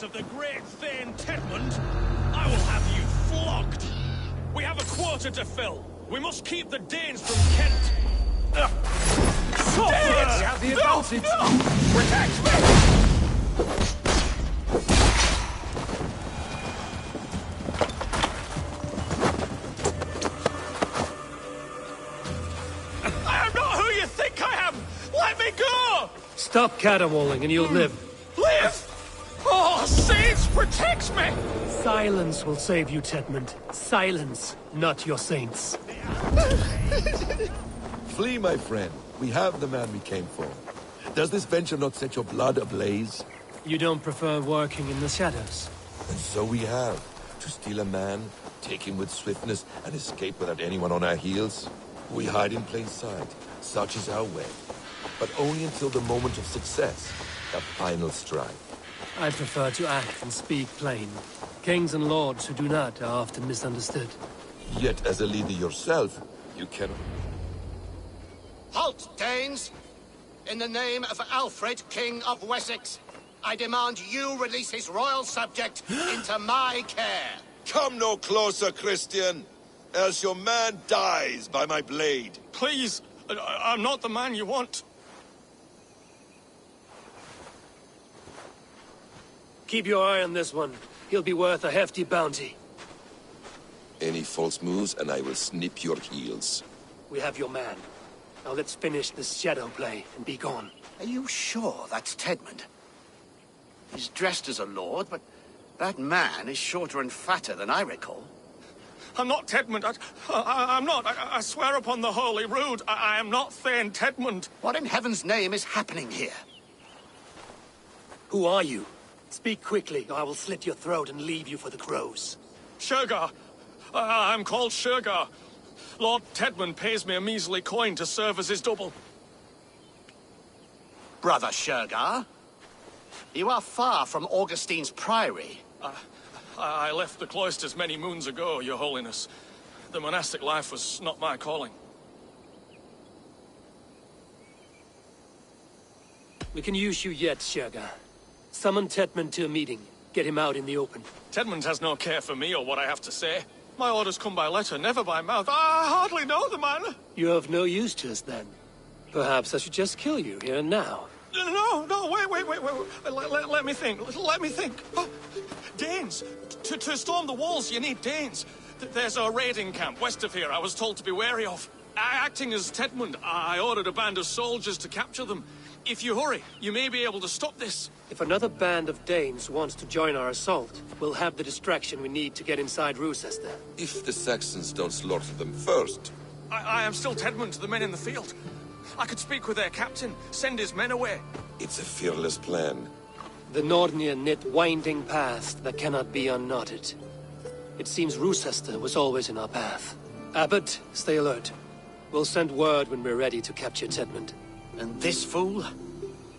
of the great Thane Tedmund, I will have you flogged. We have a quota to fill. We must keep the Danes from Kent. Danes! We have the advantage. Protect me! I am not who you think I am! Let me go! Stop caterwauling and you'll live. Live? Oh, saints, protect me! Silence will save you, Tedmund. Silence, not your saints. Flee, my friend. We have the man we came for. Does this venture not set your blood ablaze? You don't prefer working in the shadows? And so we have. To steal a man, take him with swiftness, and escape without anyone on our heels. We hide in plain sight. Such is our way. But only until the moment of success. The final strike. I prefer to act and speak plain. Kings and lords who do not are often misunderstood. Yet, as a leader yourself, you cannot... Halt, Danes! In the name of Alfred, King of Wessex, I demand you release his royal subject into my care. Come no closer, Christian, else your man dies by my blade. Please, I'm not the man you want. Keep your eye on this one. He'll be worth a hefty bounty. Any false moves, and I will snip your heels. We have your man. Now let's finish this shadow play and be gone. Are you sure that's Tedmund? He's dressed as a lord, but that man is shorter and fatter than I recall. I'm not Tedmund. I'm not. I swear upon the Holy Rood, I am not Thane Tedmund. What in heaven's name is happening here? Who are you? Speak quickly, or I will slit your throat and leave you for the crows. Shergar. I'm called Shergar. Lord Tedmund pays me a measly coin to serve as his double. Brother Shergar, you are far from Augustine's priory. I left the cloisters many moons ago, Your Holiness. The monastic life was not my calling. We can use you yet, Shergar. Summon Tedmund to a meeting. Get him out in the open. Tedmund has no care for me or what I have to say. My orders come by letter, never by mouth. I hardly know the man. You're of no use to us, then. Perhaps I should just kill you here and now. No, wait. Let me think. Oh, Danes! To storm the walls, you need Danes. There's a raiding camp west of here I was told to be wary of. Acting as Tedmund, I ordered a band of soldiers to capture them. If you hurry, you may be able to stop this. If another band of Danes wants to join our assault, we'll have the distraction we need to get inside Rochester. If the Saxons don't slaughter them first. I am still Tedmund to the men in the field. I could speak with their captain, send his men away. It's a fearless plan. The Nordnir knit winding paths that cannot be unknotted. It seems Rochester was always in our path. Abbot, stay alert. We'll send word when we're ready to capture Tedmund. And this fool?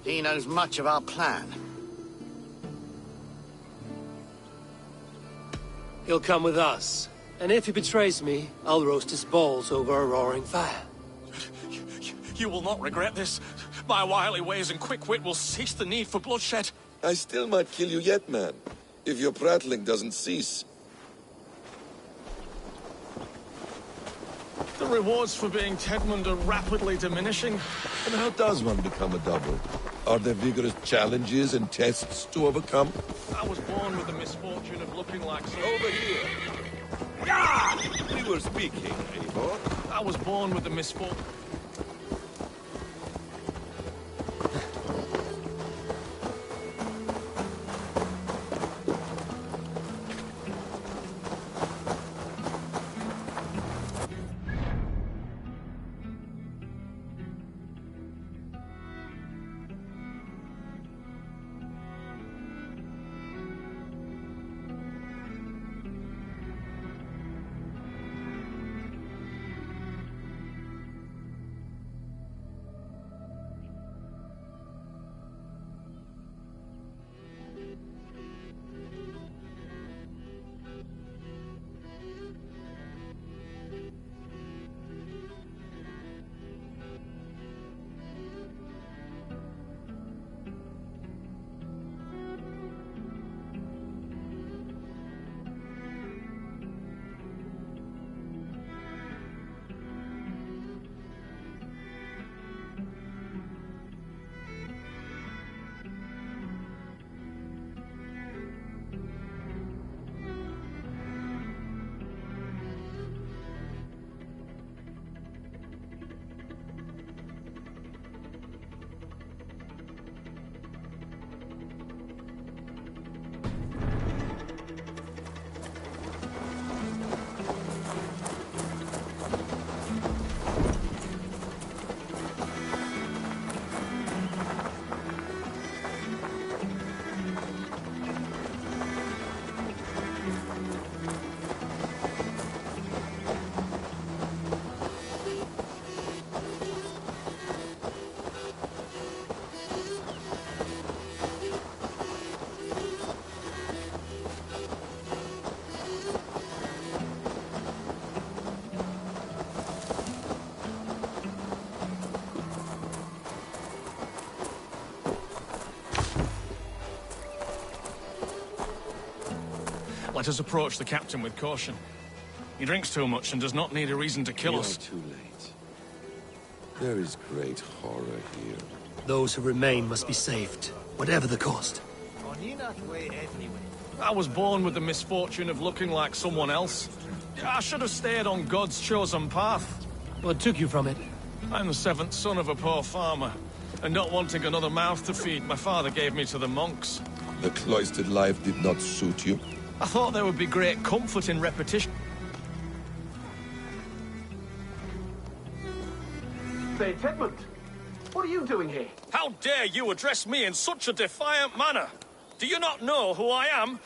He knows much of our plan. He'll come with us. And if he betrays me, I'll roast his balls over a roaring fire. You will not regret this. My wily ways and quick wit will cease the need for bloodshed. I still might kill you yet, man. If your prattling doesn't cease. The rewards for being Tedmund are rapidly diminishing. And how does one become a double? Are there vigorous challenges and tests to overcome? I was born with the misfortune of looking like so. Over here. Yeah! We were speaking, Eivor. I was born with the misfortune. Let us approach the captain with caution. He drinks too much and does not need a reason to kill us. Too late. There is great horror here. Those who remain must be saved, whatever the cost. I was born with the misfortune of looking like someone else. I should have stayed on God's chosen path. What took you from it? I'm the seventh son of a poor farmer, and not wanting another mouth to feed, my father gave me to the monks. The cloistered life did not suit you? I thought there would be great comfort in repetition. Say, Tedmund, what are you doing here? How dare you address me in such a defiant manner? Do you not know who I am?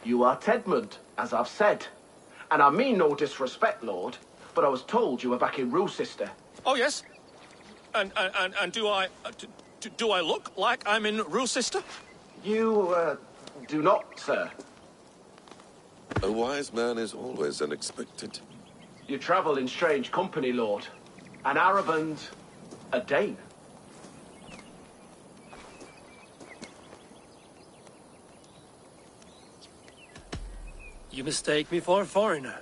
You are Tedmund, as I've said. And I mean no disrespect, Lord, but I was told you were back in Rochester. Oh, yes? And do I look like I'm in Rochester? You, do not, sir. A wise man is always unexpected. You travel in strange company, Lord. An Arab and a Dane. You mistake me for a foreigner.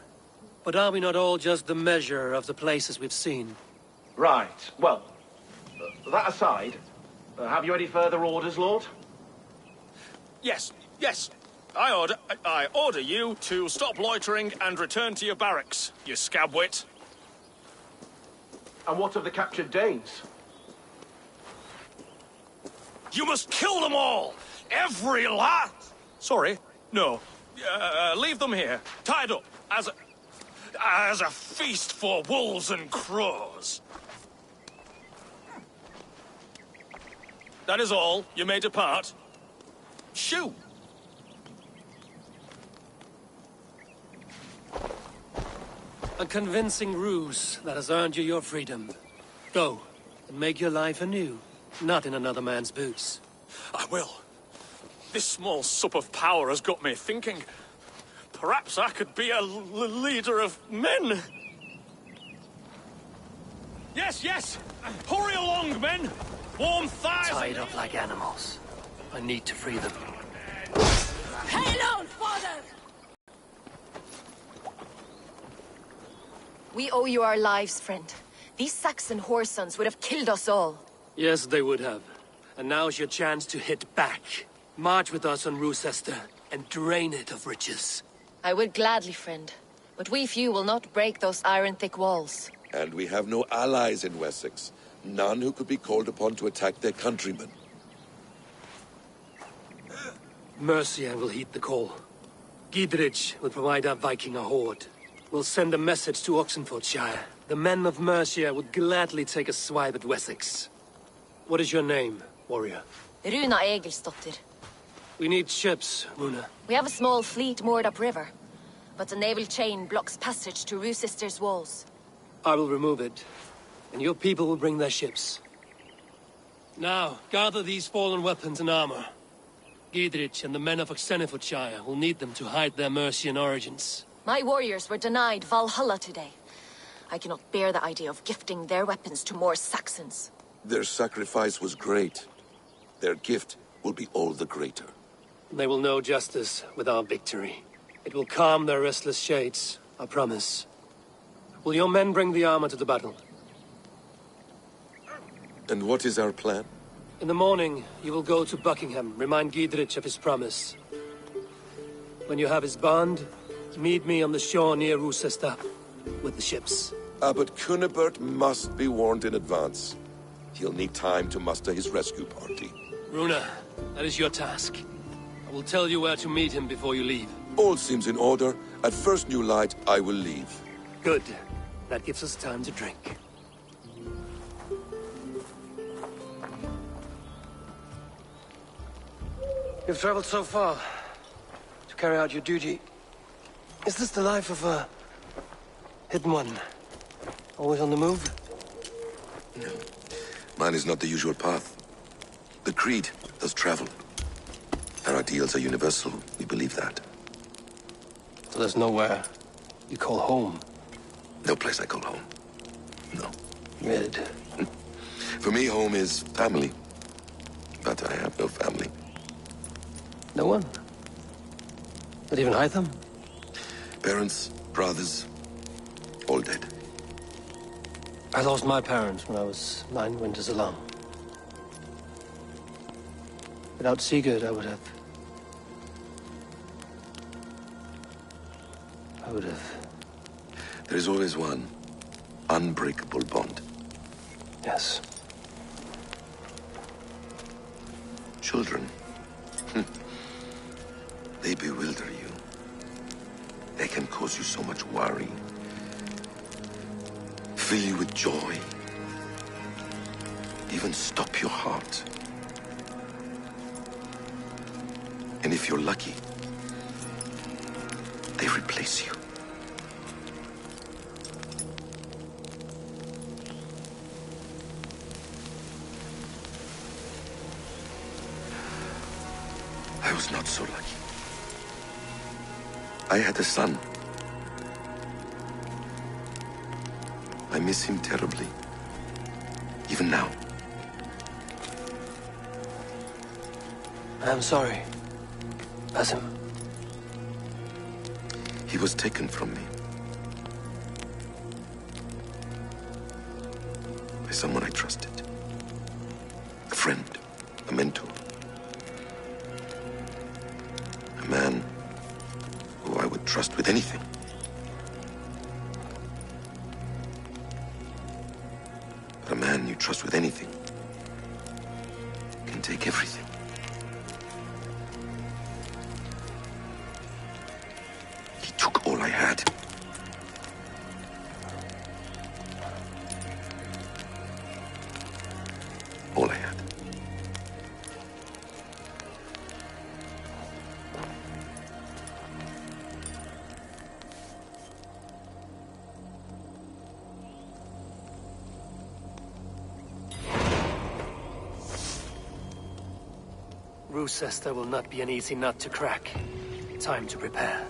But are we not all just the measure of the places we've seen? Right. Well, that aside, have you any further orders, Lord? Yes, yes. I order you to stop loitering and return to your barracks, you scabwit. And what of the captured Danes? You must kill them all! Every last! Sorry, no. Leave them here, tied up, as a feast for wolves and crows. That is all. You may depart. Shoo! A convincing ruse that has earned you your freedom. Go, and make your life anew, not in another man's boots. I will. This small sup of power has got me thinking. Perhaps I could be a leader of men. Yes, yes! Hurry along, men! Warm thighs! Tied up like animals. I need to free them. Hail on, father! We owe you our lives, friend. These Saxon whoresons would have killed us all. Yes, they would have. And now's your chance to hit back. March with us on Rochester and drain it of riches. I would gladly, friend. But we few will not break those iron-thick walls. And we have no allies in Wessex. None who could be called upon to attack their countrymen. Mercia will heed the call. Gidrich will provide our Viking a horde. We'll send a message to Oxenfordshire. The men of Mercia would gladly take a swipe at Wessex. What is your name, warrior? Runa Egilsdotter. We need ships, Runa. We have a small fleet moored upriver, but the naval chain blocks passage to Rochester's walls. I will remove it, and your people will bring their ships. Now, gather these fallen weapons and armor. Gidrich and the men of Oxenfordshire will need them to hide their Mercian origins. My warriors were denied Valhalla today. I cannot bear the idea of gifting their weapons to more Saxons. Their sacrifice was great. Their gift will be all the greater. They will know justice with our victory. It will calm their restless shades, I promise. Will your men bring the armor to the battle? And what is our plan? In the morning, you will go to Buckingham, remind Gidrich of his promise. When you have his bond, meet me on the shore near Rochester, with the ships. Abbot Cunibert must be warned in advance. He'll need time to muster his rescue party. Runa, that is your task. I will tell you where to meet him before you leave. All seems in order. At first new light, I will leave. Good. That gives us time to drink. You've traveled so far to carry out your duty. Is this the life of a hidden one? Always on the move? No. Mine is not the usual path. The Creed does travel. Our ideals are universal. We believe that. So there's nowhere you call home? No place I call home. No. Good. For me, home is family. But I have no family. No one? Not even Hytham? Parents, brothers, all dead. I lost my parents when I was 9 winters alone. Without Sigurd, I would have... There is always one unbreakable bond. Yes. Children. They bewilder you. They can cause you so much worry. Fill you with joy. Even stop your heart. And if you're lucky, they replace you. I was not so lucky. I had a son. I miss him terribly. Even now. I'm sorry, Basim. He was taken from me. By someone I trusted. A friend, a mentor. A man who I would trust with anything. But a man you trust with anything can take everything. He took all I had. All I had. Ruthless will not be an easy nut to crack. Time to prepare.